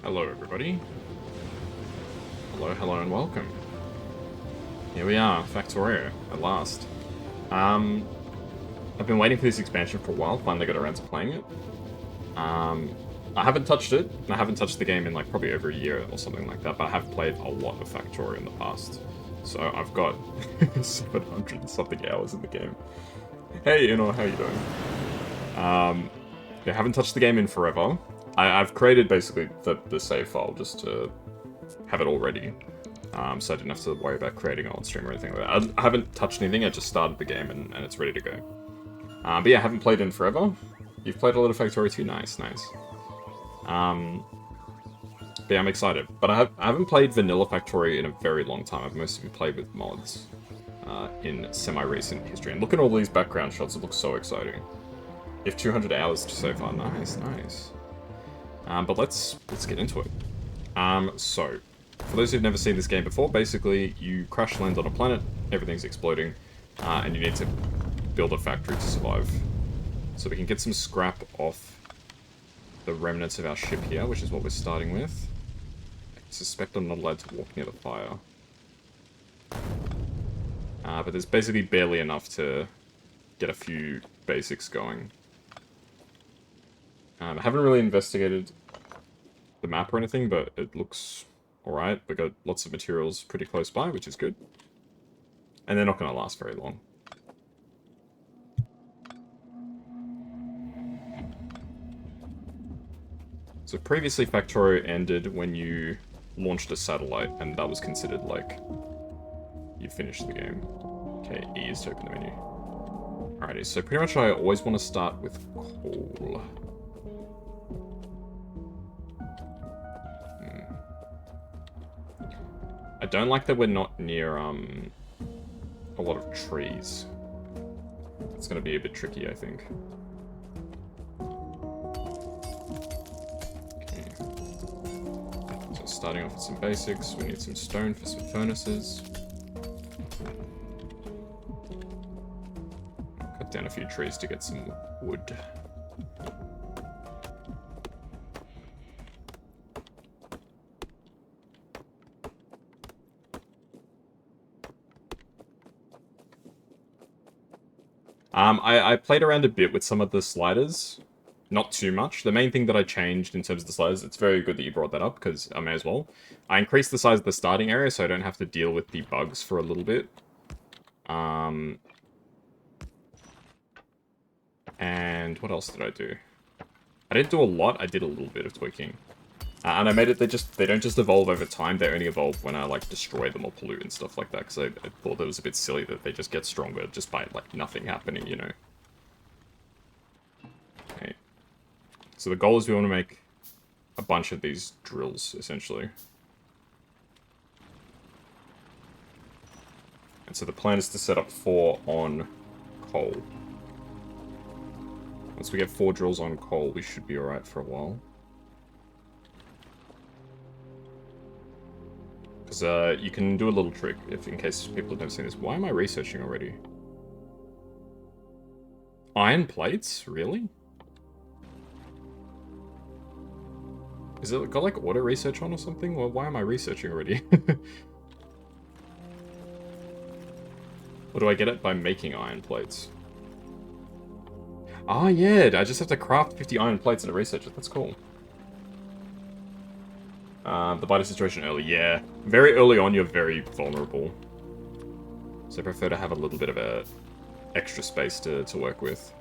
Hello, everybody. Hello, hello, and welcome. Here we are, Factorio, at last. I've been waiting for this expansion for a while, finally got around to playing it. I haven't touched it. I haven't touched the game in like probably over a year or something like that, but I have played a lot of Factorio in the past. So I've got 700 and something hours in the game. Hey, how you doing? I haven't touched the game in forever. I've created basically the save file just to have it all ready. So I didn't have to worry about creating it on stream or anything like that. I haven't touched anything, I just started the game and it's ready to go. But yeah, I haven't played in forever. You've played a lot of Factorio too? Nice, nice. But yeah, I'm excited. But I haven't played vanilla Factorio in a very long time. I've mostly played with mods in semi-recent history. And look at all these background shots, it looks so exciting. You have 200 hours so far. Nice, nice. But let's get into it. So, for those who've never seen this game before, basically you crash land on a planet, everything's exploding, and you need to build a factory to survive. So we can get some scrap off the remnants of our ship here, which is what we're starting with. I suspect I'm not allowed to walk near the fire. But there's basically barely enough to get a few basics going. I haven't really investigated the map or anything, but it looks alright. We got lots of materials pretty close by, which is good. And they're not going to last very long. So previously Factorio ended when you launched a satellite, and that was considered like you finished the game. Okay, E is to open the menu. Alrighty, so pretty much I always want to start with coal. I don't like that we're not near a lot of trees. It's going to be a bit tricky, I think. Okay. So starting off with some basics, we need some stone for some furnaces. Cut down a few trees to get some wood. I played around a bit with some of the sliders. Not too much. The main thing that I changed in terms of the sliders, it's very good that you brought that up, because I may as well. I increased the size of the starting area so I don't have to deal with the bugs for a little bit. And what else did I do? I didn't do a lot, I did a little bit of tweaking. And I made it, they don't just evolve over time, they only evolve when I, like, destroy them or pollute and stuff like that, because I thought it was a bit silly that they just get stronger just by, like, nothing happening, you know? Okay. So the goal is we want to make a bunch of these drills, essentially. And so the plan is to set up 4 on coal. Once we get 4 drills on coal, we should be alright for a while. Because you can do a little trick, in case people have never seen this. Why am I researching already? Iron plates? Really? Is it got like auto research on or something? Well, why am I researching already? Or do I get it by making iron plates? Ah, yeah, I just have to craft 50 iron plates and research it. That's cool. The biter situation early, yeah. Very early on, you're very vulnerable. So I prefer to have a little bit of a extra space to work with.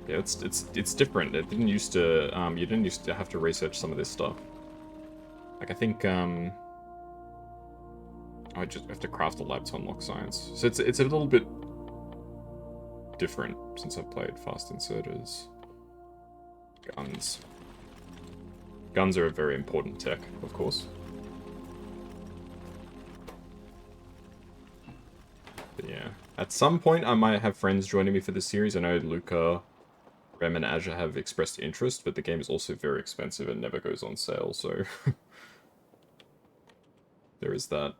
Yeah, it's different. It didn't used to, you didn't used to have to research some of this stuff. Like, I think, I just have to craft a lab to unlock science. So it's a little bit different since I've played fast inserters. Guns. Guns are a very important tech, of course. But yeah. At some point, I might have friends joining me for this series. I know Luca, Rem, and Azure have expressed interest, but the game is also very expensive and never goes on sale, so... there is that.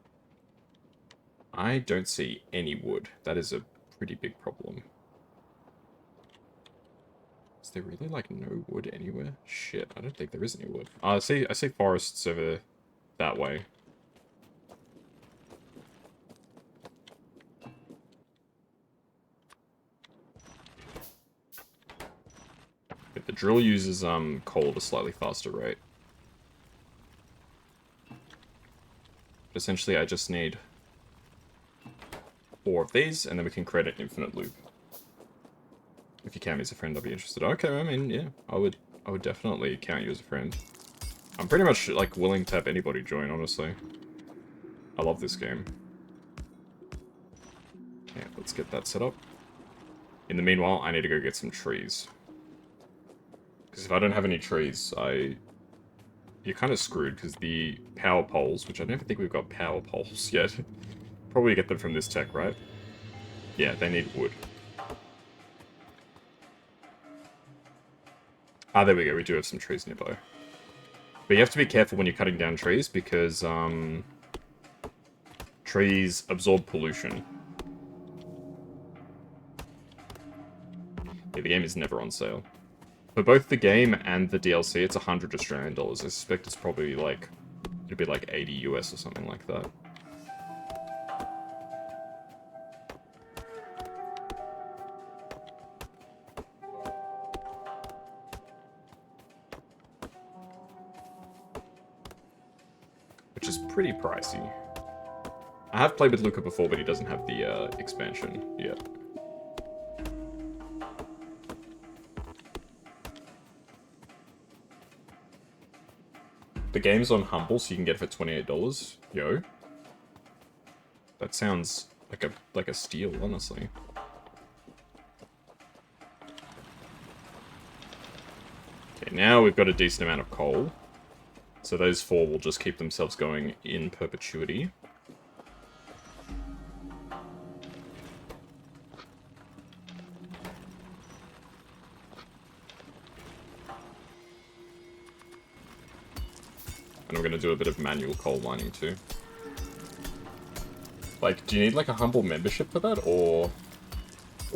I don't see any wood. That is a pretty big problem. Is there really, like, no wood anywhere? Shit, I don't think there is any wood. I see forests over that way. But the drill uses, coal at a slightly faster rate. But essentially, I just need 4 of these, and then we can create an infinite loop. If you count me as a friend, I'll be interested. Okay, I mean, yeah, I would definitely count you as a friend. I'm pretty much, like, willing to have anybody join, honestly. I love this game. Okay, let's get that set up. In the meanwhile, I need to go get some trees. Because if I don't have any trees, you're kind of screwed, because the power poles, which I don't think we've got power poles yet. Probably get them from this tech, right? Yeah, they need wood. Ah, there we go, we do have some trees nearby. But you have to be careful when you're cutting down trees, because, trees absorb pollution. Yeah, the game is never on sale. For both the game and the DLC, it's 100 Australian dollars. I suspect it's probably like, it'd be like 80 US or something like that. Which is pretty pricey. I have played with Luca before, but he doesn't have the expansion yet. The game's on Humble, so you can get it for $28. Yo. That sounds like a steal, honestly. Okay, now we've got a decent amount of coal. So those 4 will just keep themselves going in perpetuity. And I'm gonna do a bit of manual coal mining too. Like, do you need like a Humble membership for that, or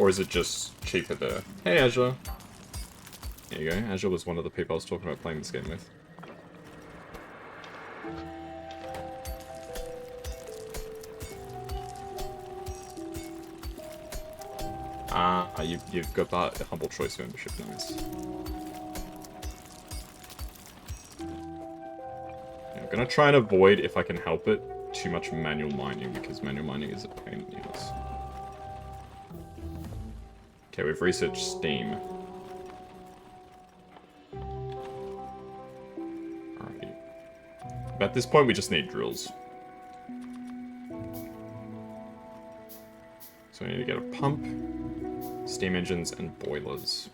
is it just cheaper there? Hey, Azure. There you go. Azure was one of the people I was talking about playing this game with. Ah, you've got that Humble Choice membership, nice. I'm gonna try and avoid, if I can help it, too much manual mining, because manual mining is a pain in the ass. Okay, we've researched steam. Alrighty. At this point, we just need drills. So we need to get a pump, steam engines, and boilers.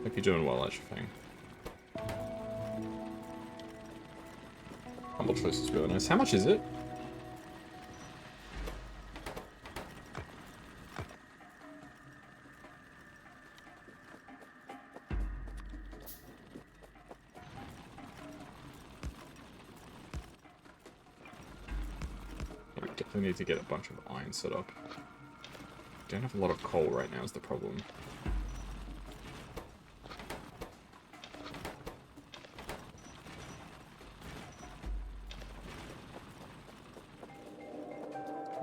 Hope you're doing well, Ashfang. Humble Choice is really nice. How much is it? We definitely need to get a bunch of iron set up. Don't have a lot of coal right now is the problem.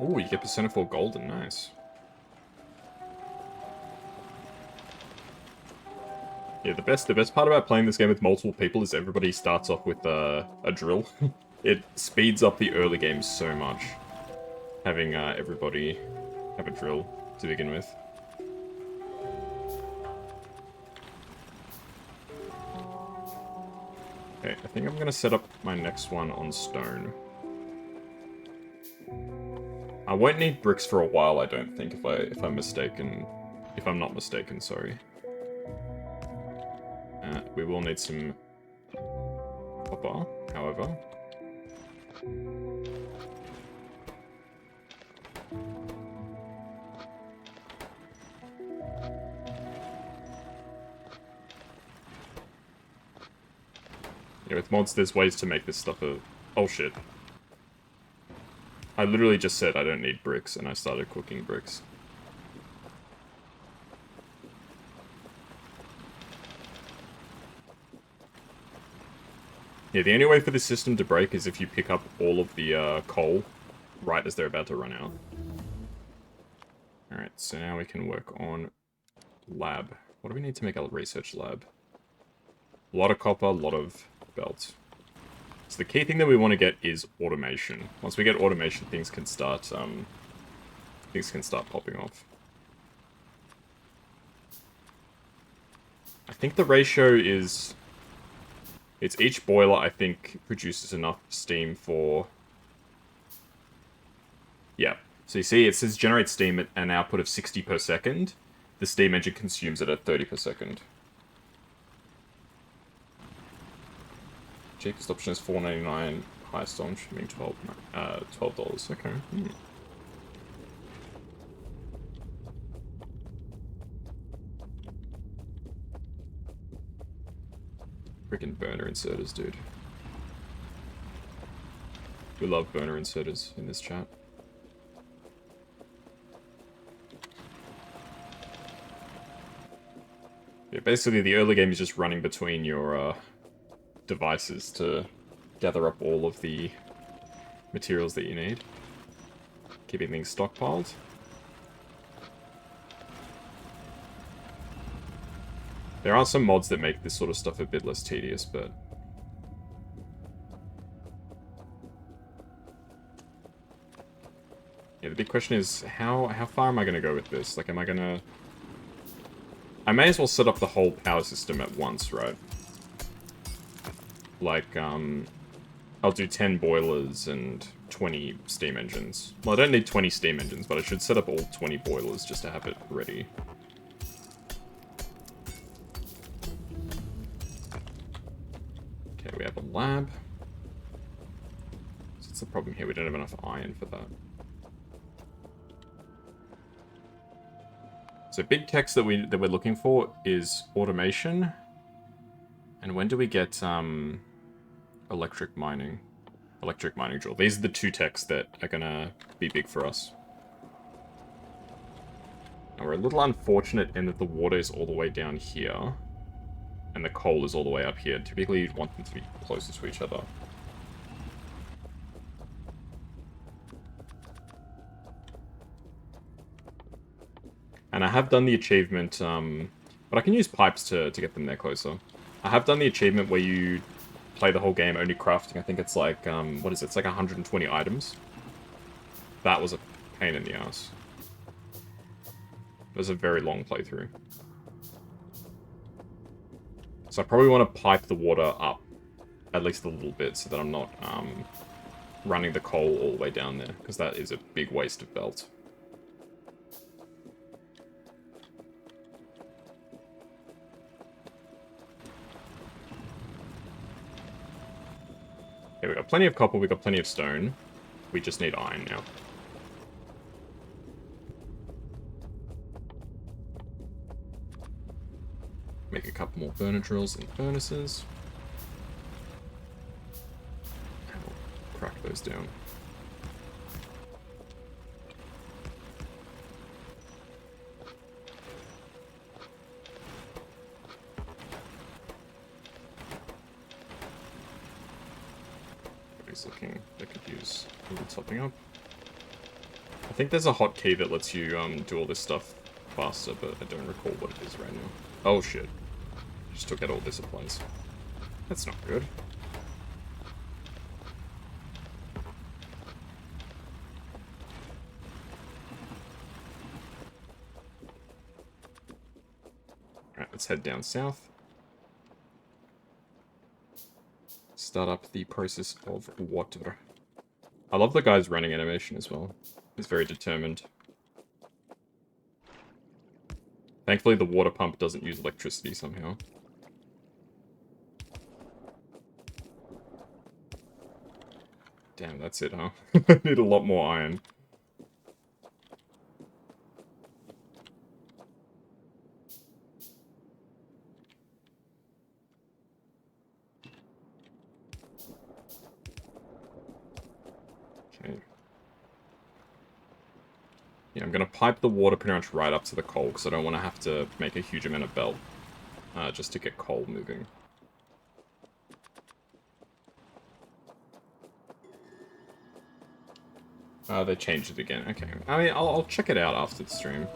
Ooh, you get percent for golden, nice. Yeah, the best part about playing this game with multiple people is everybody starts off with a drill. It speeds up the early game so much, having everybody have a drill to begin with. Okay, I think I'm gonna set up my next one on stone. I won't need bricks for a while, I don't think, if I'm mistaken. If I'm not mistaken, sorry. We will need some copper, however. Yeah, with mods, there's ways to make this stuff a... Oh shit. I literally just said I don't need bricks, and I started cooking bricks. Yeah, the only way for this system to break is if you pick up all of the coal right as they're about to run out. Alright, so now we can work on lab. What do we need to make a research lab? A lot of copper, a lot of belt. So the key thing that we want to get is automation. Once we get automation, things can start popping off. I think the ratio is... It's each boiler, I think, produces enough steam for... Yeah. So you see, it says generate steam at an output of 60 per second. The steam engine consumes it at 30 per second. Cheapest option is $4.99. Highest option being $12. Okay. Freaking burner inserters, dude. We love burner inserters in this chat. Yeah, basically the early game is just running between your devices to gather up all of the materials that you need. Keeping things stockpiled. There are some mods that make this sort of stuff a bit less tedious, but... Yeah, the big question is, how far am I going to go with this? Like, am I going to... I may as well set up the whole power system at once, right? Like, I'll do 10 boilers and 20 steam engines. Well, I don't need 20 steam engines, but I should set up all 20 boilers just to have it ready. Okay, we have a lab. So what's the problem here? We don't have enough iron for that. So big text that we're looking for is automation. And when do we get electric mining drill? These are the two techs that are gonna be big for us. Now we're a little unfortunate in that the water is all the way down here, and the coal is all the way up here. Typically you'd want them to be closer to each other. And I have done the achievement, but I can use pipes to get them there closer. I have done the achievement where you play the whole game only crafting. I think it's like, what is it? It's like 120 items. That was a pain in the ass. It was a very long playthrough. So I probably want to pipe the water up at least a little bit so that I'm not running the coal all the way down there, because that is a big waste of belt. Okay, we got plenty of copper, we got plenty of stone. We just need iron now. Make a couple more burner drills and furnaces. And we'll crack those down. Looking, they could use a little topping up. I think there's a hotkey that lets you do all this stuff faster, but I don't recall what it is right now. Oh shit. Just took out all the supplies. That's not good. Alright, let's head down south. Start up the process of water. I love the guy's running animation as well. He's very determined. Thankfully the water pump doesn't use electricity somehow. Damn, that's it, huh? I need a lot more iron. Yeah, I'm going to pipe the water pretty much right up to the coal, because I don't want to have to make a huge amount of belt just to get coal moving. They changed it again. Okay. I mean, I'll check it out after the stream.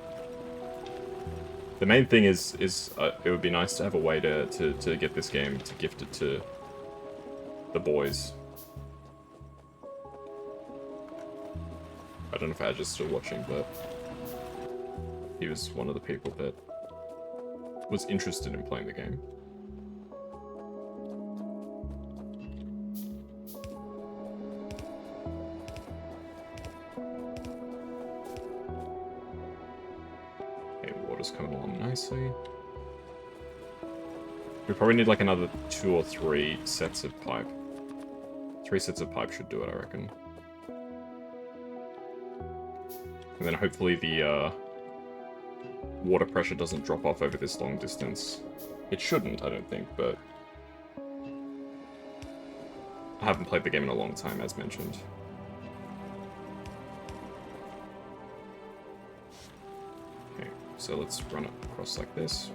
The main thing is it would be nice to have a way to get this game to gift it to the boys. I don't know if Adge is still watching, but he was one of the people that was interested in playing the game. Okay, water's coming along nicely. We probably need like another 2 or 3 sets of pipe. 3 sets of pipe should do it, I reckon. And then hopefully the water pressure doesn't drop off over this long distance. It shouldn't, I don't think, but I haven't played the game in a long time, as mentioned. Okay, so let's run it across like this.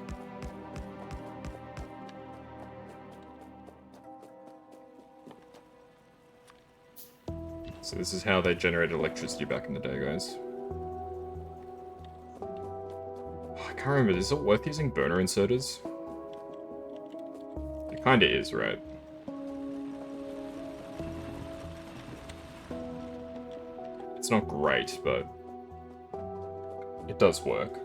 So this is how they generated electricity back in the day, guys. I can't remember, is it worth using burner inserters? It kinda is, right? It's not great, but it does work.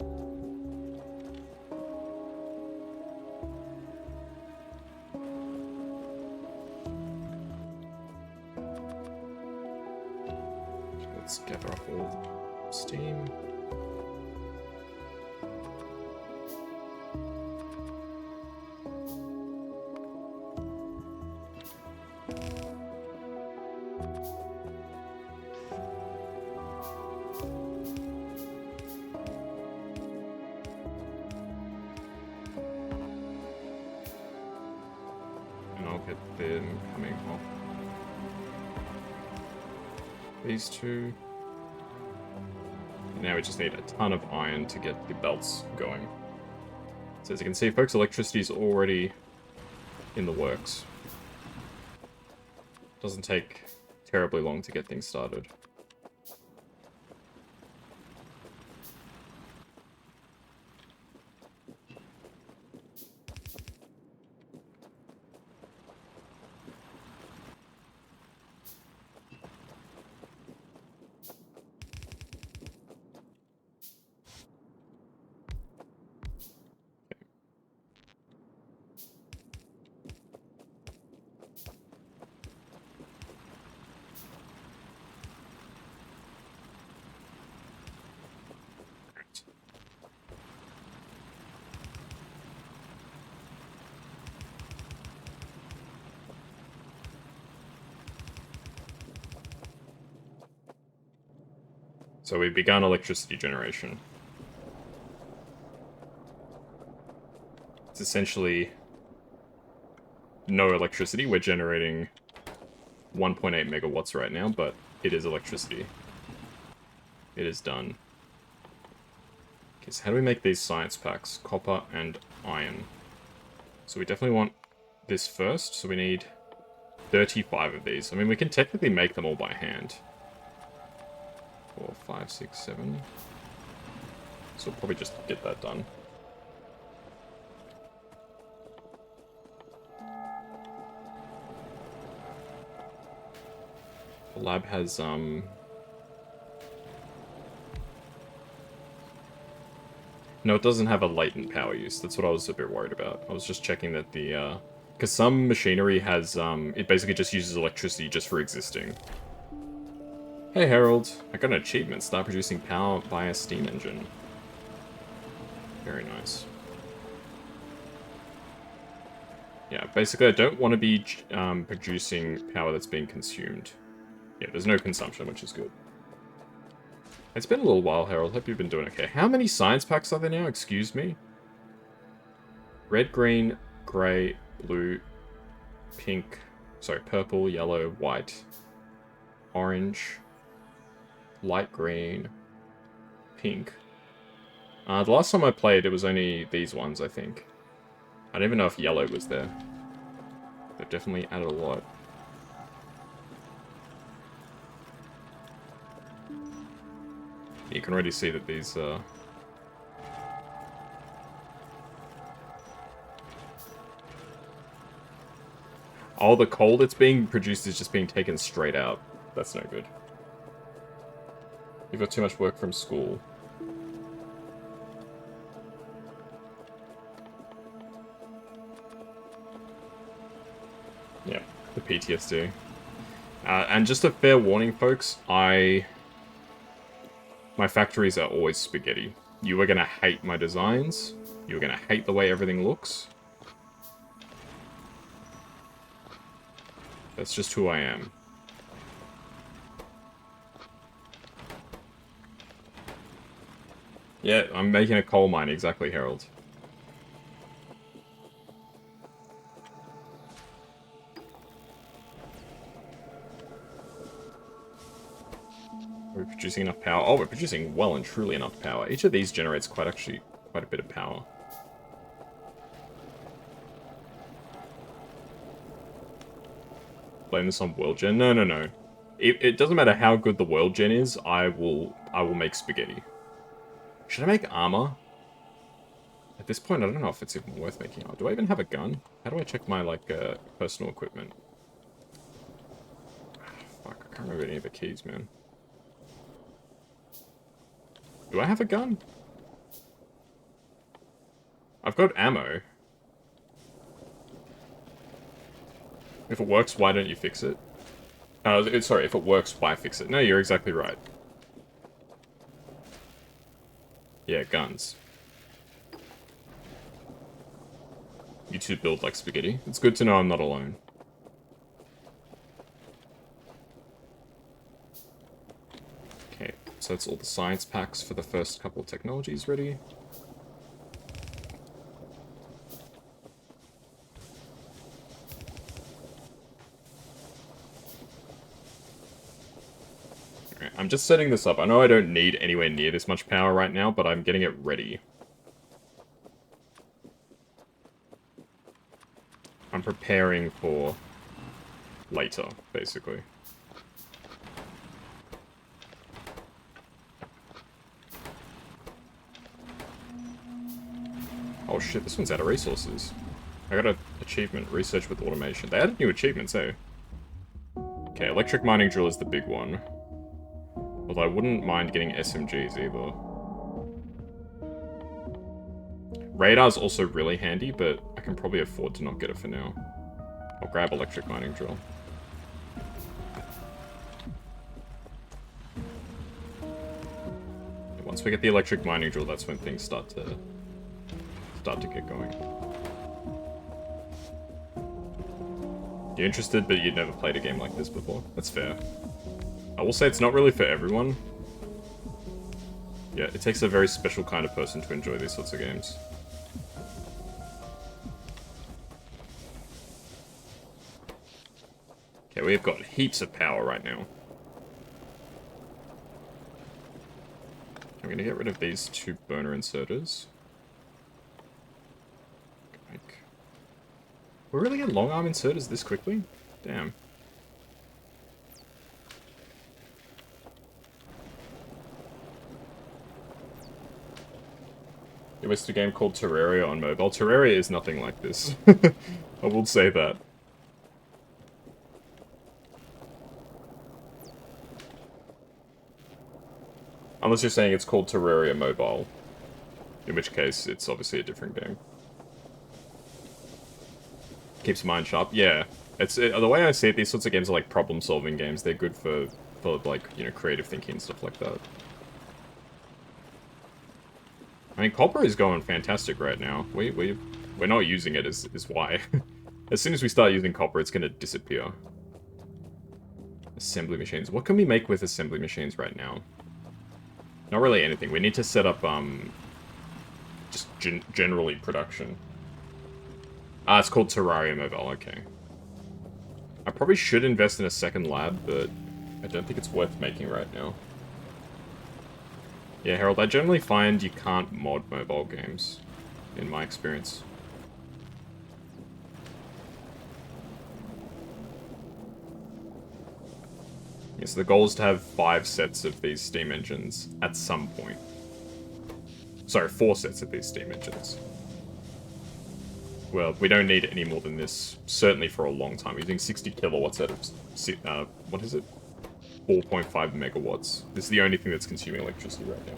Let's gather up all the steam. And I'll get them coming off these two. Now we just need a ton of iron to get the belts going. So as you can see, folks, electricity is already in the works. Doesn't take terribly long to get things started. So we've begun electricity generation. It's essentially no electricity. We're generating 1.8 megawatts right now, but it is electricity. It is done. Okay, so how do we make these science packs? Copper and iron. So we definitely want this first, so we need 35 of these. I mean, we can technically make them all by hand. 4, 5, 6, 7. So we'll probably just get that done. The lab has, No, it doesn't have a latent power use. That's what I was a bit worried about. I was just checking that the, because some machinery has, it basically just uses electricity just for existing. Hey Harold, I got an achievement. Start producing power by a steam engine. Very nice. Yeah, basically I don't want to be producing power that's being consumed. Yeah, there's no consumption, which is good. It's been a little while, Harold. Hope you've been doing okay. How many science packs are there now? Excuse me? Red, green, grey, blue, pink, sorry, purple, yellow, white, orange, light green, pink. The last time I played, it was only these ones, I think. I don't even know if yellow was there. They've definitely added a lot. You can already see that these, Oh, the coal that's being produced is just being taken straight out. That's no good. You've got too much work from school. Yeah, the PTSD. And just a fair warning, folks, my factories are always spaghetti. You are gonna hate my designs. You're gonna hate the way everything looks. That's just who I am. Yeah, I'm making a coal mine, exactly, Harold. Are we producing enough power? Oh, we're producing well and truly enough power. Each of these generates quite a bit of power. Blame this on world gen? No, no, no. It doesn't matter how good the world gen is. I will make spaghetti. Should I make armor? At this point, I don't know if it's even worth making armor. Do I even have a gun? How do I check my like personal equipment? Fuck, I can't remember any of the keys, man. Do I have a gun? I've got ammo. If it works, why don't you fix it? Sorry, if it works, why fix it? No, you're exactly right. Yeah, guns. You two build like spaghetti. It's good to know I'm not alone. Okay, so that's all the science packs for the first couple of technologies ready. I'm just setting this up. I know I don't need anywhere near this much power right now, but I'm getting it ready. I'm preparing for later, basically. Oh shit, this one's out of resources. I got an achievement, research with automation. They added new achievements, eh? Okay, electric mining drill is the big one. Although I wouldn't mind getting SMGs either. Radar's also really handy, but I can probably afford to not get it for now. I'll grab electric mining drill. Once we get the electric mining drill, that's when things start to get going. You're interested, but you'd never played a game like this before. That's fair. I will say it's not really for everyone. Yeah, it takes a very special kind of person to enjoy these sorts of games. Okay, we've got heaps of power right now. I'm gonna get rid of these two burner inserters. We're really getting long arm inserters this quickly? Damn. You wasted a game called Terraria on mobile. Terraria is nothing like this. I will say that. Unless you're saying it's called Terraria Mobile. In which case, it's obviously a different game. Keeps mind sharp. Yeah. The way I see it, these sorts of games are like problem-solving games. They're good for like, you know, creative thinking and stuff like that. I mean, copper is going fantastic right now. We're not using it is why. As soon as we start using copper, it's gonna disappear. Assembly machines. What can we make with assembly machines right now? Not really anything. We need to set up, just generally production. Ah, it's called Terraria Mobile, okay. I probably should invest in a second lab, but I don't think it's worth making right now. Yeah, Harold, I generally find you can't mod mobile games, in my experience. Yeah, so the goal is to have 5 sets of these steam engines at some point. Sorry, 4 sets of these steam engines. Well, we don't need any more than this, certainly for a long time. We're using 60 kilowatts out of, what is it? 4.5 megawatts. This is the only thing that's consuming electricity right now.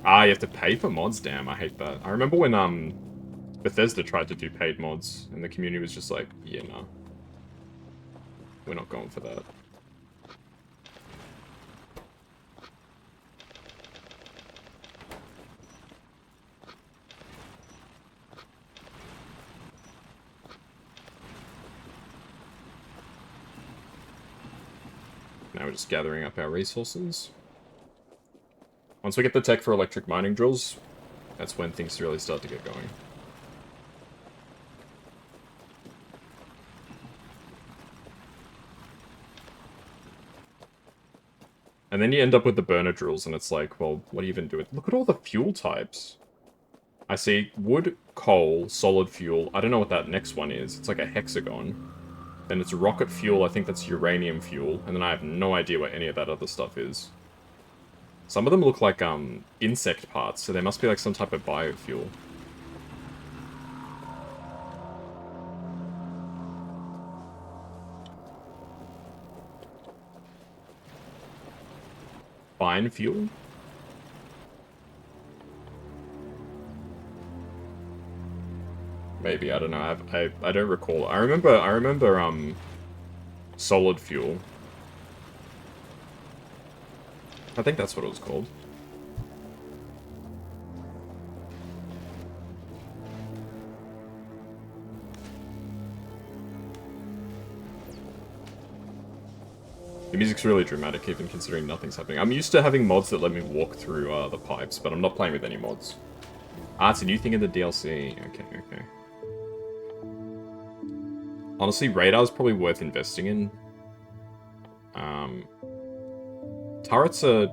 Ah, you have to pay for mods? Damn, I hate that. I remember when, Bethesda tried to do paid mods, and the community was just like, yeah, nah. We're not going for that. Now we're just gathering up our resources. Once we get the tech for electric mining drills, that's when things really start to get going. And then you end up with the burner drills, and it's like, well, what do you even do with... Look at all the fuel types. I see wood, coal, solid fuel. I don't know what that next one is. It's like a hexagon. Then it's rocket fuel, I think that's uranium fuel. And then I have no idea what any of that other stuff is. Some of them look like, insect parts, so they must be like some type of biofuel. Fine fuel? Maybe, I don't know. I don't recall. I remember solid fuel. I think that's what it was called. The music's really dramatic, even considering nothing's happening. I'm used to having mods that let me walk through the pipes, but I'm not playing with any mods. Ah, it's a new thing in the DLC. Okay, okay. Honestly, radar's probably worth investing in. Turrets are...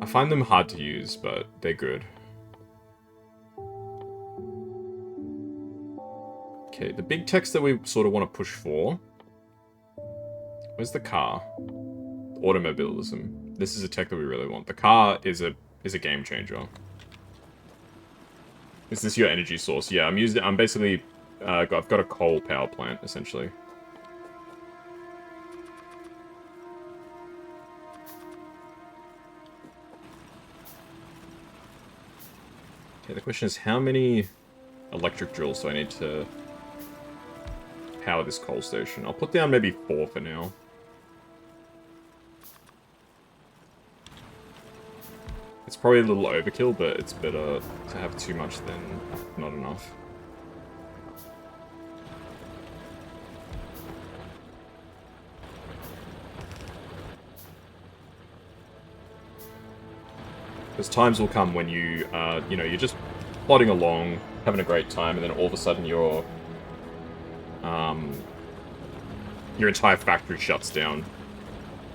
I find them hard to use, but they're good. Okay, the big techs that we sort of want to push for... Where's the car? Automobilism. This is a tech that we really want. The car is a game changer. Is this your energy source? Yeah, I'm basically... I've got a coal power plant, essentially. Okay, the question is, how many electric drills do I need to power this coal station? I'll put down maybe 4 for now. It's probably a little overkill, but it's better to have too much than not enough. Because times will come when you, you know, you're just plodding along, having a great time, and then all of a sudden your entire factory shuts down.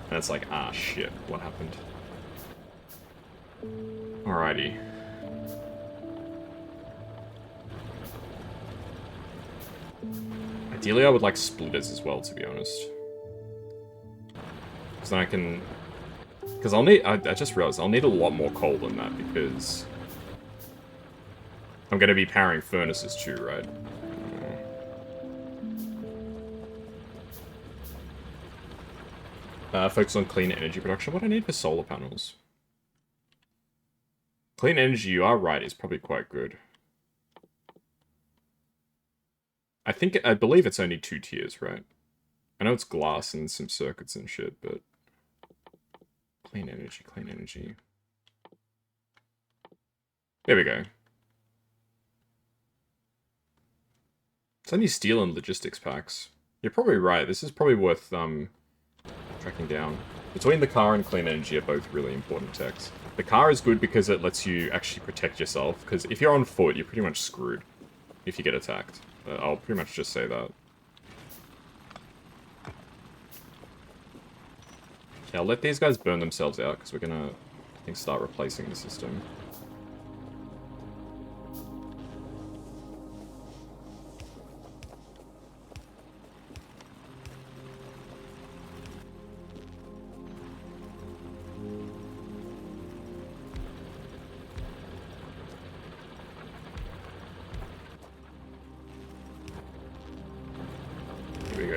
And it's like, ah, shit, what happened? Alrighty. Ideally, I would like splitters as well, to be honest. Because then I can... Because I'll need... I just realized I'll need a lot more coal than that, because... I'm going to be powering furnaces too, right? Focus on clean energy production. What do I need for solar panels? Clean energy, you are right, is probably quite good. I believe it's only 2 tiers, right? I know it's glass and some circuits and shit, but... Clean energy, clean energy. There we go. It's only steel and logistics packs. You're probably right, this is probably worth, tracking down. Between the car and clean energy are both really important techs. The car is good because it lets you actually protect yourself, because if you're on foot, you're pretty much screwed if you get attacked. I'll pretty much just say that. Okay, I'll let these guys burn themselves out, because we're gonna, I think, start replacing the system.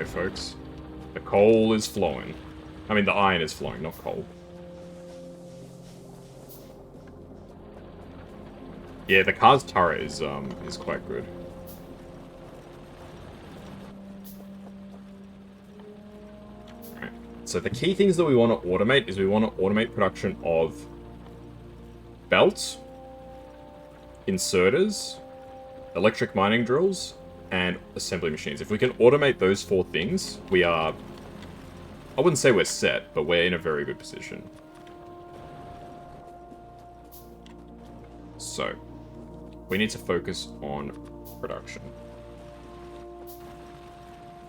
folks. The coal is flowing. I mean, the iron is flowing, not coal. Yeah, the car's turret is quite good. Right. So the key things that we want to automate is we want to automate production of belts, inserters, electric mining drills, and assembly machines. If we can automate those 4 things, we are... I wouldn't say we're set, but we're in a very good position. So, we need to focus on production.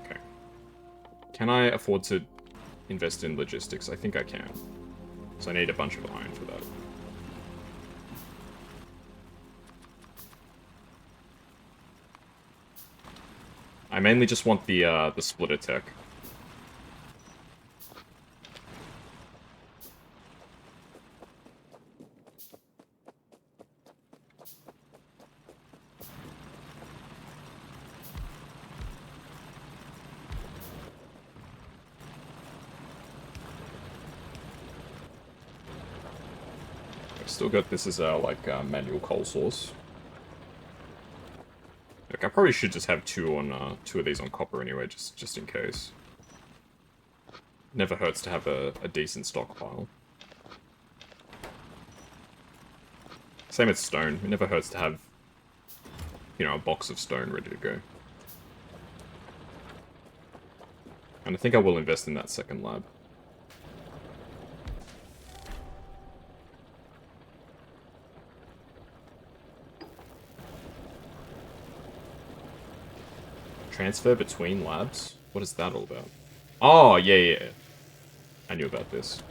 Okay. Can I afford to invest in logistics? I think I can. So I need a bunch of iron for that. I mainly just want the splitter tech. I've still got this as our manual coal source. Look, I probably should just have 2 of these on copper anyway, just in case. Never hurts to have a decent stockpile. Same with stone. It never hurts to have, you know, a box of stone ready to go. And I think I will invest in that second lab. Transfer between labs? What is that all about? Oh, yeah. I knew about this.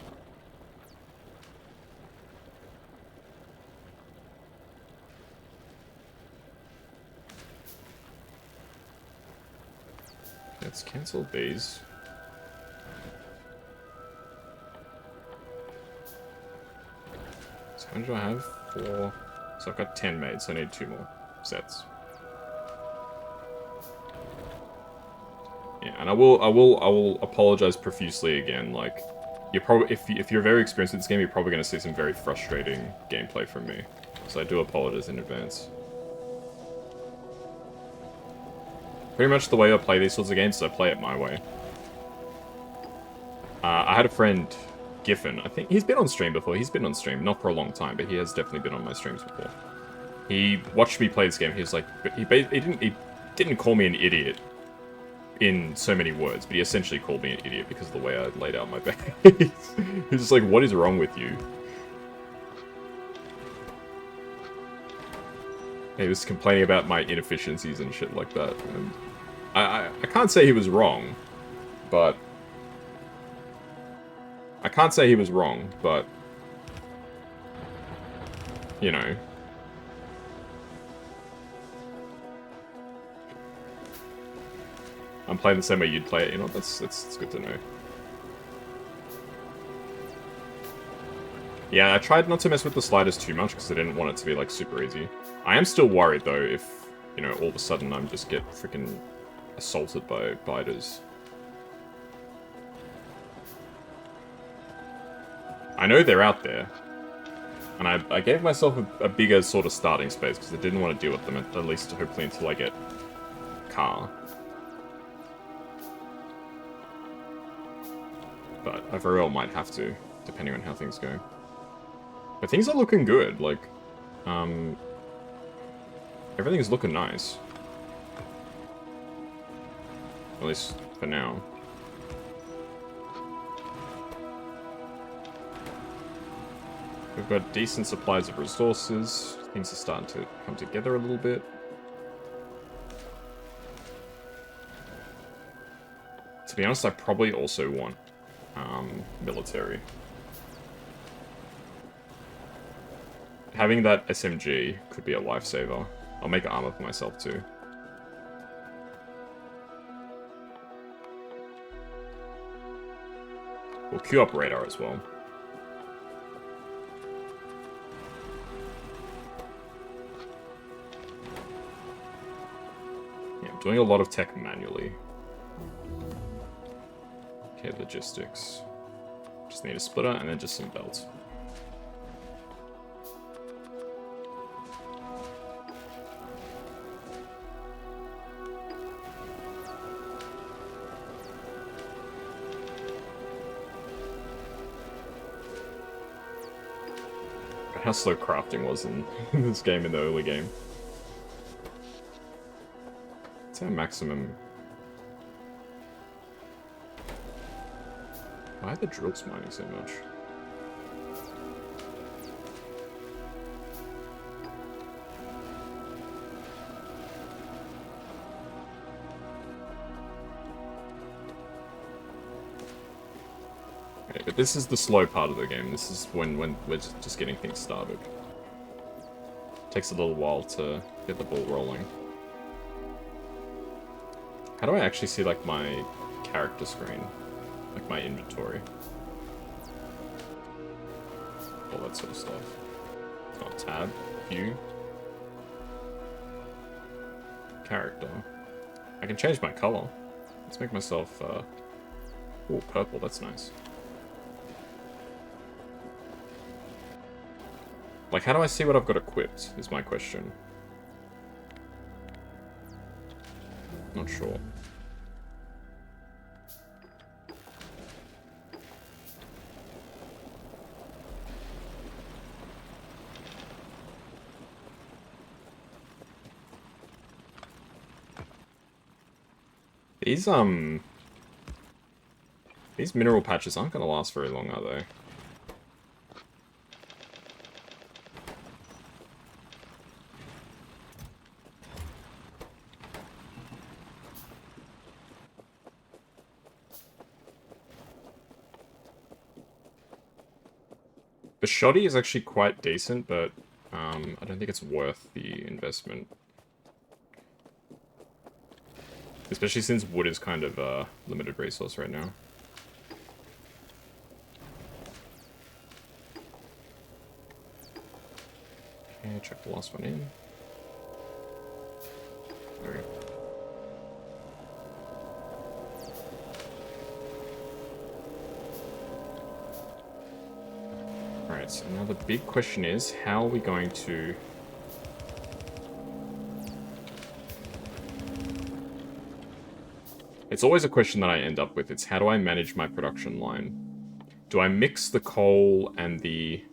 Let's cancel these. So how many do I have? 4. So I've got 10 made, so I need 2 more sets. Yeah, and I will apologize profusely again. Like, you're probably if you're very experienced with this game, you're probably going to see some very frustrating gameplay from me. So I do apologize in advance. Pretty much the way I play these sorts of games is I play it my way. I had a friend, Giffen. I think he's been on stream before. He's been on stream, not for a long time, but he has definitely been on my streams before. He watched me play this game. He was like, he didn't call me an idiot in so many words, but he essentially called me an idiot because of the way I laid out my base. He was just like, what is wrong with you? He was complaining about my inefficiencies and shit like that. And I can't say he was wrong, but... You know... I'm playing the same way you'd play it, you know? That's good to know. Yeah, I tried not to mess with the sliders too much because I didn't want it to be, like, super easy. I am still worried, though, if, you know, all of a sudden I'm just get freaking assaulted by biters. I know they're out there. And I gave myself a bigger sort of starting space because I didn't want to deal with them, at least hopefully until I get car. But I very well might have to, depending on how things go. But things are looking good, like, everything's looking nice. At least for now. We've got decent supplies of resources. Things are starting to come together a little bit. To be honest, I probably also want military. Having that SMG could be a lifesaver. I'll make armor for myself too. We'll queue up radar as well. Yeah, I'm doing a lot of tech manually. Okay, logistics. Just need a splitter and then just some belts. How slow crafting was in this game, in the early game. It's our maximum. Why are the drills mining so much? Okay, but this is the slow part of the game. This is when we're just getting things started. Takes a little while to get the ball rolling. How do I actually see, like, my character screen? Like, my inventory? All that sort of stuff. Oh, tab. View. Character. I can change my color. Let's make myself, ooh, purple. That's nice. Like, how do I see what I've got equipped, is my question. Not sure. These mineral patches aren't going to last very long, are they? The shoddy is actually quite decent, but I don't think it's worth the investment. Especially since wood is kind of a limited resource right now. Okay, check the last one in. There we go. Alright, so now the big question is, how are we going to... It's always a question that I end up with. It's how do I manage my production line? Do I mix the coal and the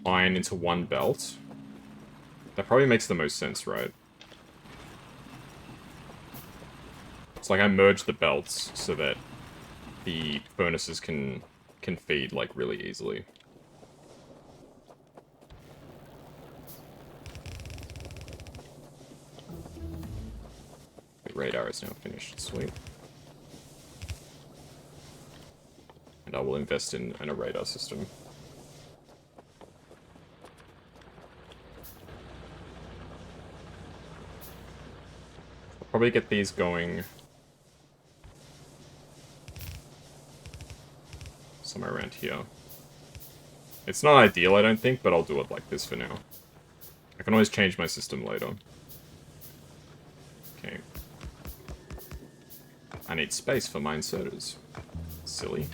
iron into one belt? That probably makes the most sense, right? It's like I merge the belts so that the furnaces can feed, like, really easily. The radar is now finished. Sweet. And I will invest in a radar system. I'll probably get these going somewhere around here. It's not ideal, I don't think, but I'll do it like this for now. I can always change my system later. Okay. I need space for my inserters. Silly.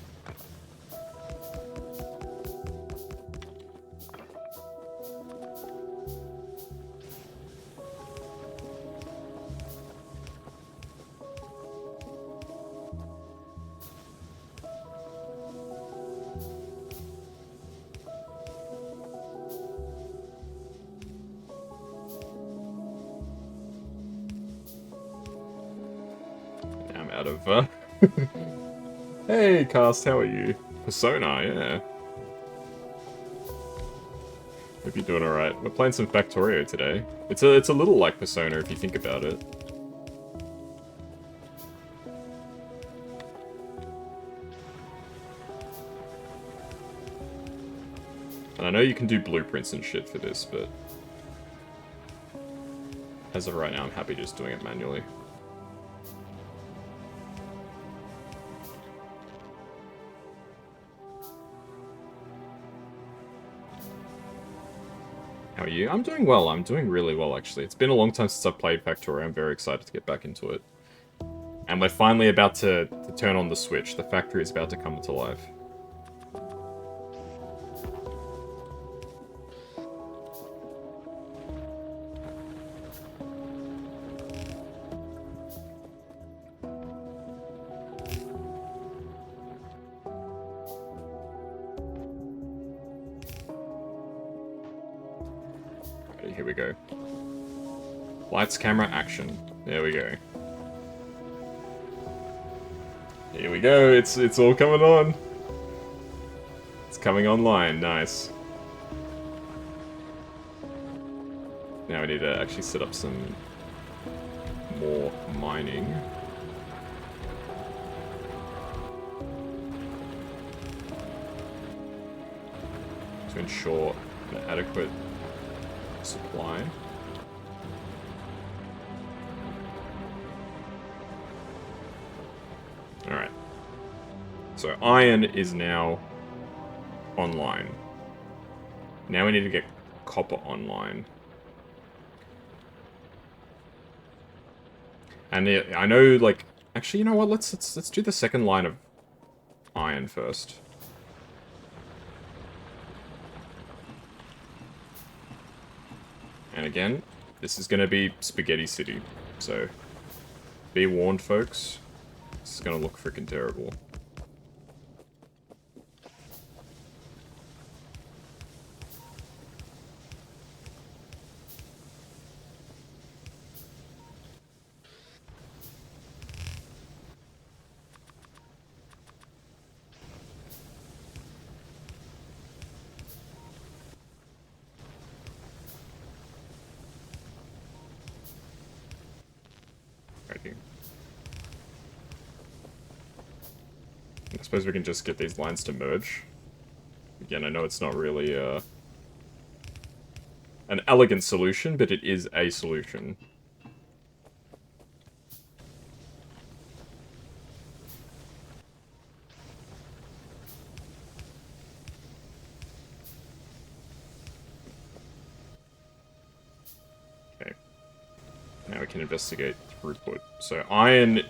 Hey, Cast, how are you? Persona, yeah. Hope you're doing alright. We're playing some Factorio today. It's a little like Persona if you think about it. And I know you can do blueprints and shit for this, but as of right now, I'm happy just doing it manually. How are you? I'm doing well. I'm doing really well, actually. It's been a long time since I've played Factorio. I'm very excited to get back into it. And And we're finally about to turn on the switch. The factory is about to come to life. Okay, here we go. Lights, camera, action. There we go. Here we go, it's all coming on. It's coming online, nice. Now we need to actually set up some more mining. To ensure an adequate supply. Alright. So iron is now online. Now we need to get copper online. And I know, like, actually, you know what? Let's do the second line of iron first. And again, this is going to be Spaghetti City, so be warned, folks. This is going to look freaking terrible. I suppose we can just get these lines to merge. Again, I know it's not really an elegant solution, but it is a solution. Okay. Now we can investigate throughput. So iron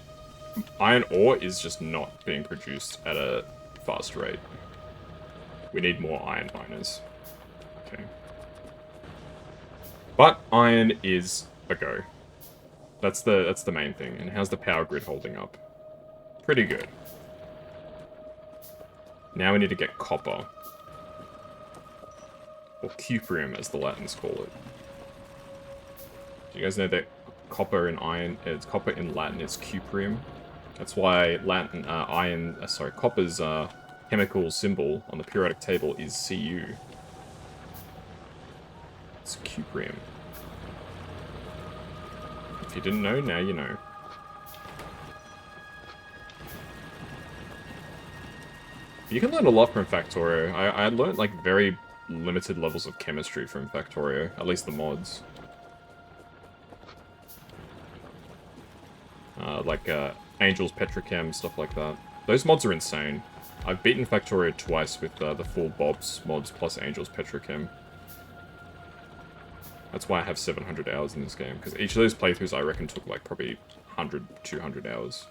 ore is just not being produced at a fast rate. We need more iron miners. Okay. But iron is a go. That's the main thing. And how's the power grid holding up? Pretty good. Now we need to get copper. Or cuprium, as the Latins call it. Do you guys know that copper in copper in Latin is cuprium? That's why copper's chemical symbol on the periodic table is Cu. It's cuprium. If you didn't know, now you know. You can learn a lot from Factorio. I learned like very limited levels of chemistry from Factorio, at least the mods. Angel's Petrochem, stuff like that. Those mods are insane. I've beaten Factorio twice with the full Bob's mods plus Angel's Petrochem. That's why I have 700 hours in this game, because each of those playthroughs I reckon took like probably 100, 200 hours.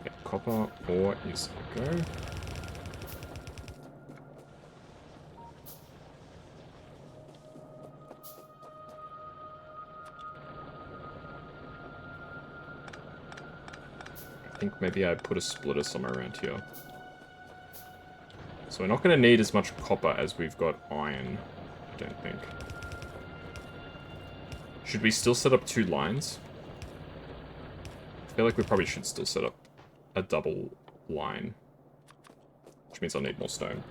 Yeah, copper ore is a go. I think maybe I put a splitter somewhere around here. So we're not going to need as much copper as we've got iron, I don't think. Should we still set up 2 lines? I feel like we probably should still set up a double line. Which means I'll need more stone.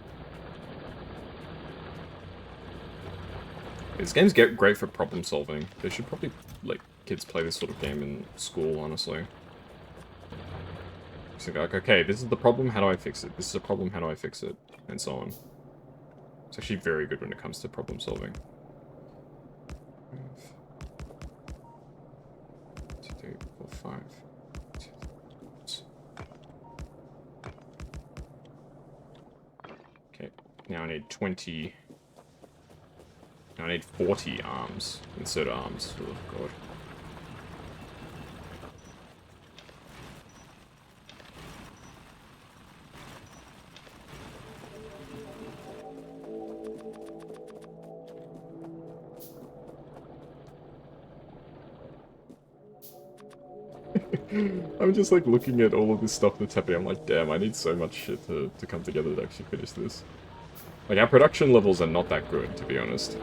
This game's great for problem solving. They should probably let kids play this sort of game in school, honestly. So like, okay, this is the problem, how do I fix it? This is a problem, how do I fix it? And so on. It's actually very good when it comes to problem solving. 2, 3, 4, 5. Okay, now I need 20... Now I need 40 arms. Insert arms. Oh, God. I'm just like looking at all of this stuff that's happening. I'm like, damn, I need so much shit to come together to actually finish this. Like, our production levels are not that good, to be honest.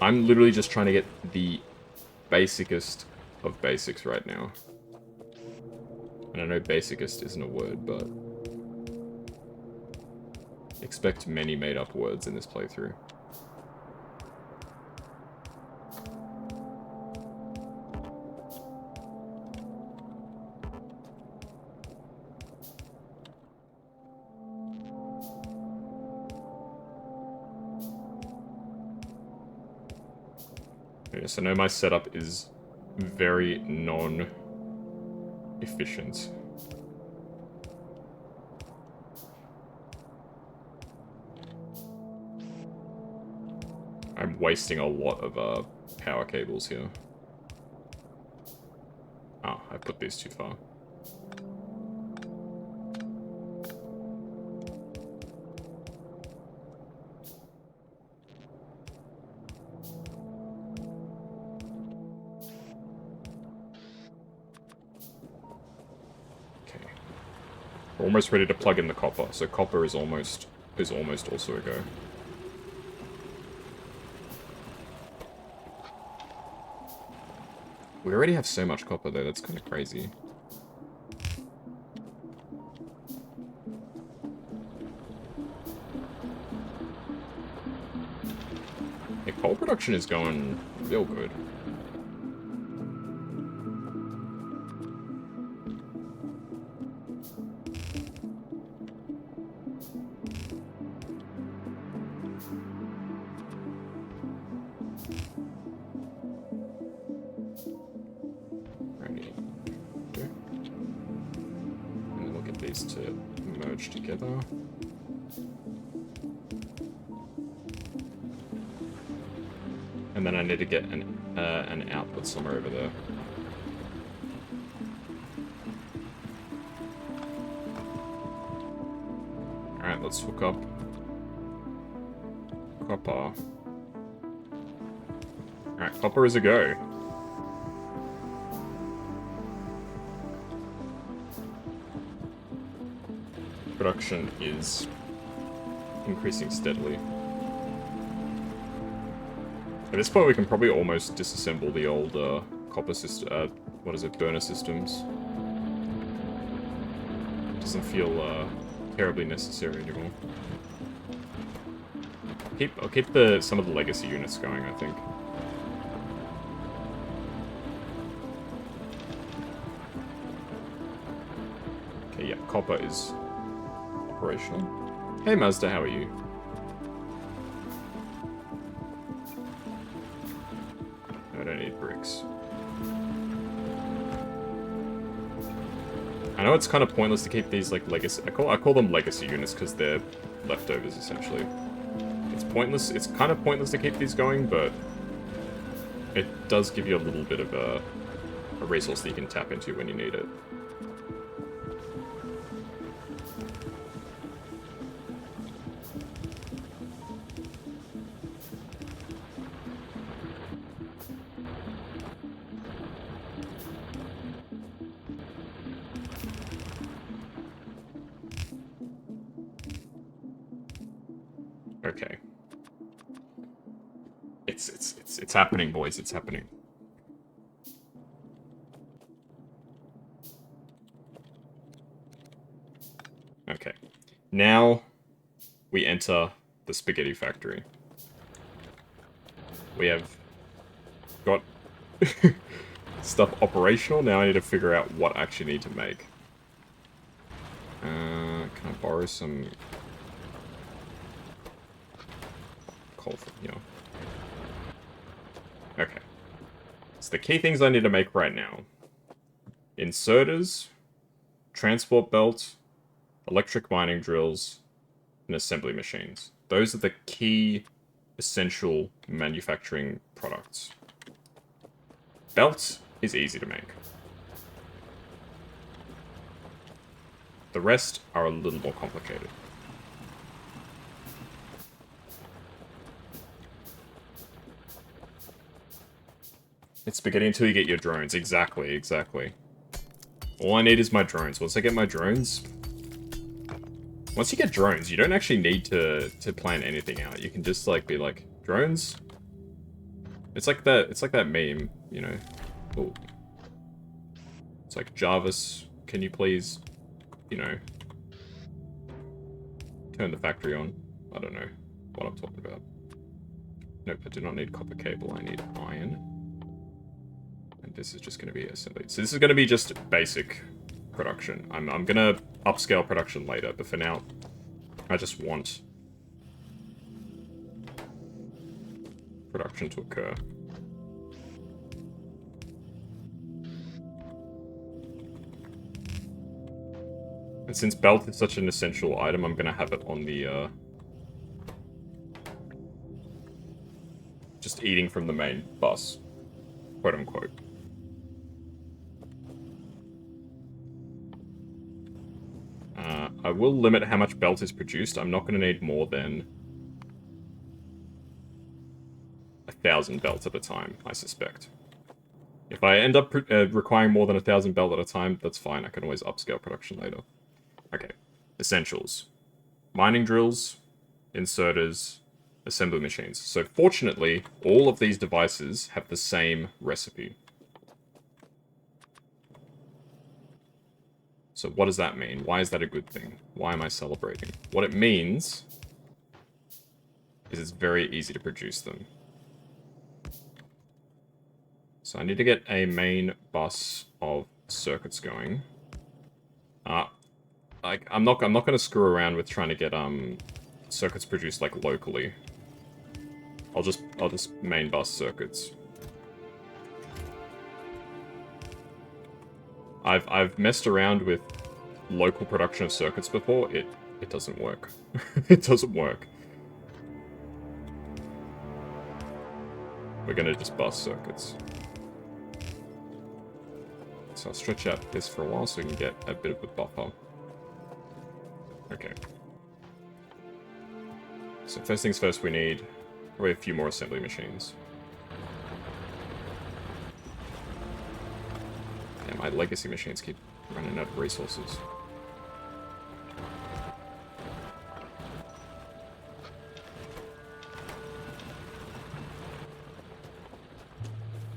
I'm literally just trying to get the basicest of basics right now. And I know basicest isn't a word, but... expect many made-up words in this playthrough. Yes, I know my setup is very non-efficient. I'm wasting a lot of power cables here. Oh, I put these too far. We're almost ready to plug in the copper, so copper is almost also a go. We already have so much copper though, that's kind of crazy. Yeah, coal production is going real good. To merge together. And then I need to get an output somewhere over there. Alright, let's hook up copper. Alright, copper is a go. Production is increasing steadily. At this point, we can probably almost disassemble the old copper system. What is it? Burner systems. It doesn't feel terribly necessary anymore. I'll keep some of the legacy units going, I think. Okay, yeah, copper is operational. Hey Mazda, how are you? I don't need bricks. I know it's kind of pointless to keep these like legacy. I call them legacy units because they're leftovers essentially. It's pointless. It's kind of pointless to keep these going, but it does give you a little bit of a resource that you can tap into when you need it. Okay. It's happening, boys. It's happening. Okay. Now we enter the spaghetti factory. We have got stuff operational. Now I need to figure out what I actually need to make. Can I borrow some coal from here? Okay. So the key things I need to make right now. Inserters, transport belt, electric mining drills, and assembly machines. Those are the key essential manufacturing products. Belt is easy to make. The rest are a little more complicated. It's spaghetti until you get your drones. Exactly, exactly. All I need is my drones. Once I get my drones... Once you get drones, you don't actually need to plan anything out. You can just, like, be like, drones? It's like that meme, you know? Ooh. It's like, Jarvis, can you please, you know, turn the factory on? I don't know what I'm talking about. Nope, I do not need copper cable. I need iron. And this is just going to be assembly. So this is going to be just basic production. I'm going to upscale production later, but for now, I just want production to occur. And since belt is such an essential item, I'm going to have it on the, just eating from the main bus, quote unquote. I will limit how much belt is produced. I'm not going to need more than 1,000 belt at a time, I suspect. If I end up requiring more than 1,000 belt at a time, that's fine. I can always upscale production later. Okay. Essentials. Mining drills, inserters, assembly machines. So fortunately, all of these devices have the same recipe. So what does that mean? Why is that a good thing? Why am I celebrating? What it means is it's very easy to produce them. So I need to get a main bus of circuits going. Like I'm not gonna screw around with trying to get circuits produced like locally. I'll just main bus circuits. I've messed around with local production of circuits before. It doesn't work. It doesn't work. We're gonna just bus circuits. So I'll stretch out this for a while so we can get a bit of a buffer. Okay. So first things first, we need probably a few more assembly machines. Yeah, my legacy machines keep running out of resources.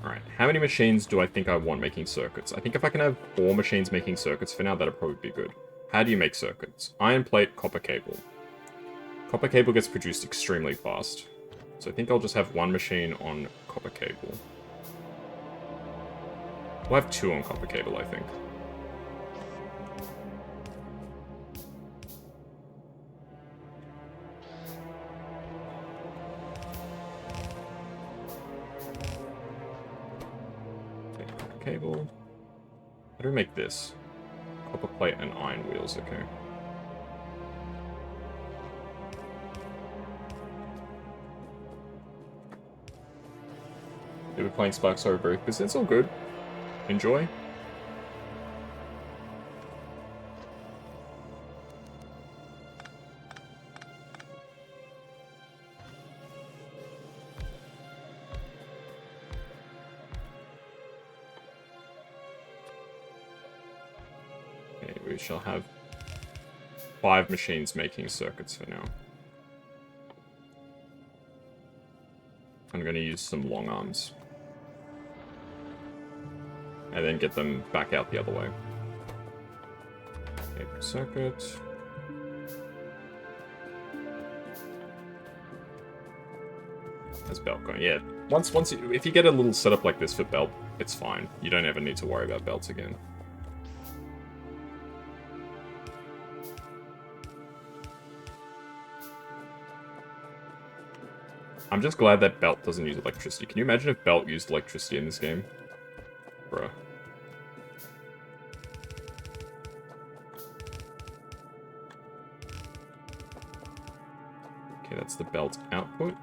Alright, how many machines do I think I want making circuits? I think if I can have 4 machines making circuits for now, that'd probably be good. How do you make circuits? Iron plate, copper cable. Copper cable gets produced extremely fast. So I think I'll just have 1 machine on copper cable. We'll have 2 on copper cable, I think. Okay, copper cable. How do we make this? Copper plate and iron wheels, okay. They were playing Sparks over brief, because it's all good. Enjoy. Okay, we shall have 5 machines making circuits for now. I'm going to use some long arms. And then get them back out the other way. Okay, circuit. How's belt going? Yeah, if you get a little setup like this for belt, it's fine. You don't ever need to worry about belts again. I'm just glad that belt doesn't use electricity. Can you imagine if belt used electricity in this game? Bruh. Okay, that's the belt output.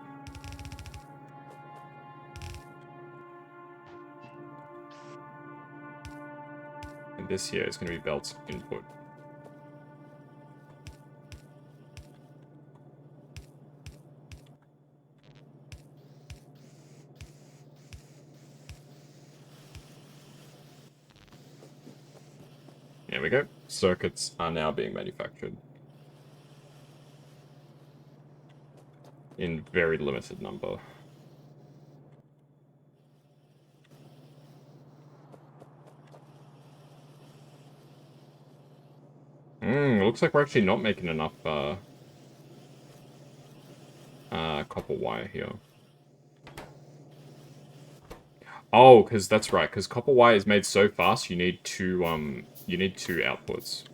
And this here is going to be belt input. There we go. Circuits are now being manufactured. In very limited number. Looks like we're actually not making enough copper wire here. Oh, because that's right, because copper wire is made so fast, you need two outputs.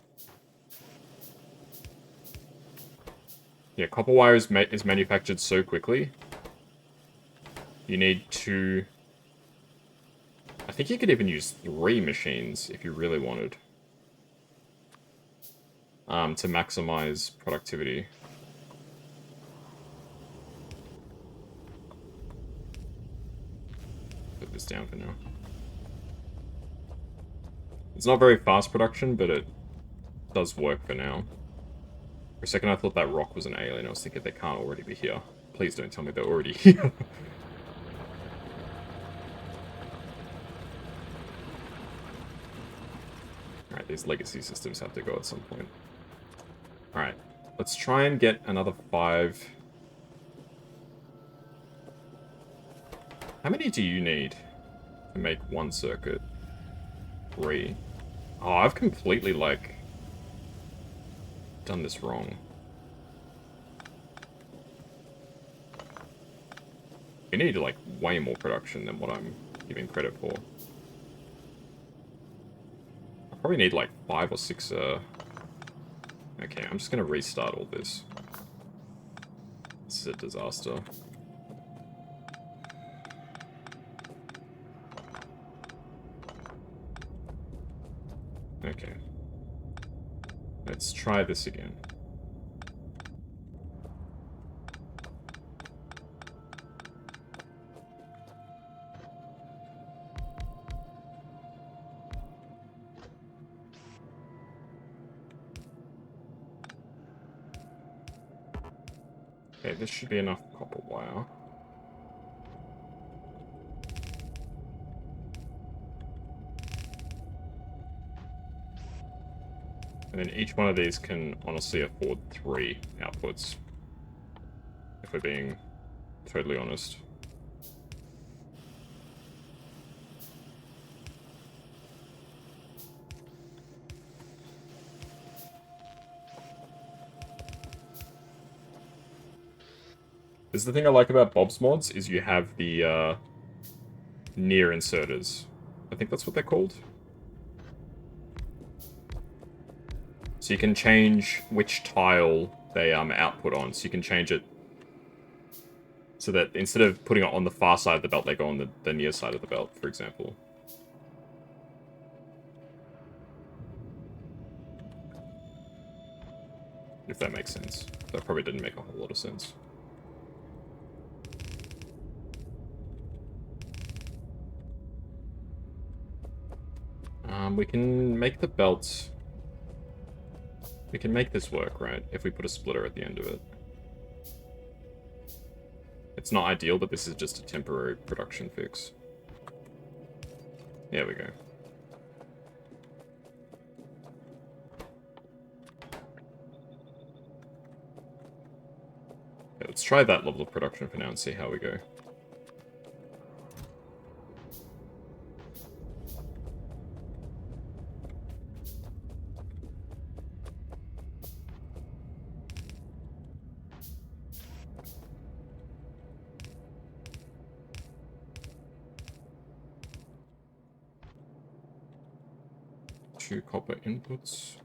Yeah, copper wire is manufactured so quickly. You need two... I think you could even use 3 machines if you really wanted. To maximize productivity. Put this down for now. It's not very fast production, but it does work for now. For a second I thought that rock was an alien. I was thinking they can't already be here. Please don't tell me they're already here. Alright, these legacy systems have to go at some point. Alright, let's try and get another 5. How many do you need to make one circuit? 3. Oh, I've completely, like, done this wrong. We need, like, way more production than what I'm giving credit for. I probably need, like, 5 or 6, Okay, I'm just gonna restart all this. This is a disaster. Okay. Let's try this again. Okay, this should be enough copper wire. And then each one of these can honestly afford 3 outputs. If we're being totally honest. This is the thing I like about Bob's mods, is you have the near inserters. I think that's what they're called. So you can change which tile they output on. So you can change it so that instead of putting it on the far side of the belt, they go on the near side of the belt, for example. If that makes sense. That probably didn't make a whole lot of sense. We can make the belt... We can make this work, right? If we put a splitter at the end of it. It's not ideal, but this is just a temporary production fix. There we go. Okay, let's try that level of production for now and see how we go. Two copper inputs.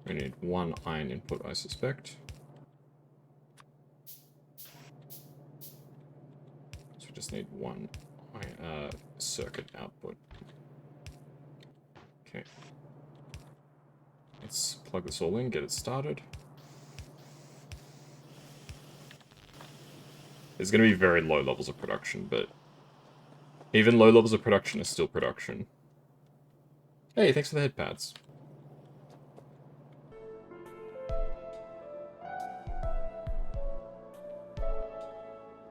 We need 1 iron input, I suspect. So we just need 1 circuit output. Okay. Let's plug this all in, get it started. There's going to be very low levels of production, but even low levels of production is still production. Hey, thanks for the head pads.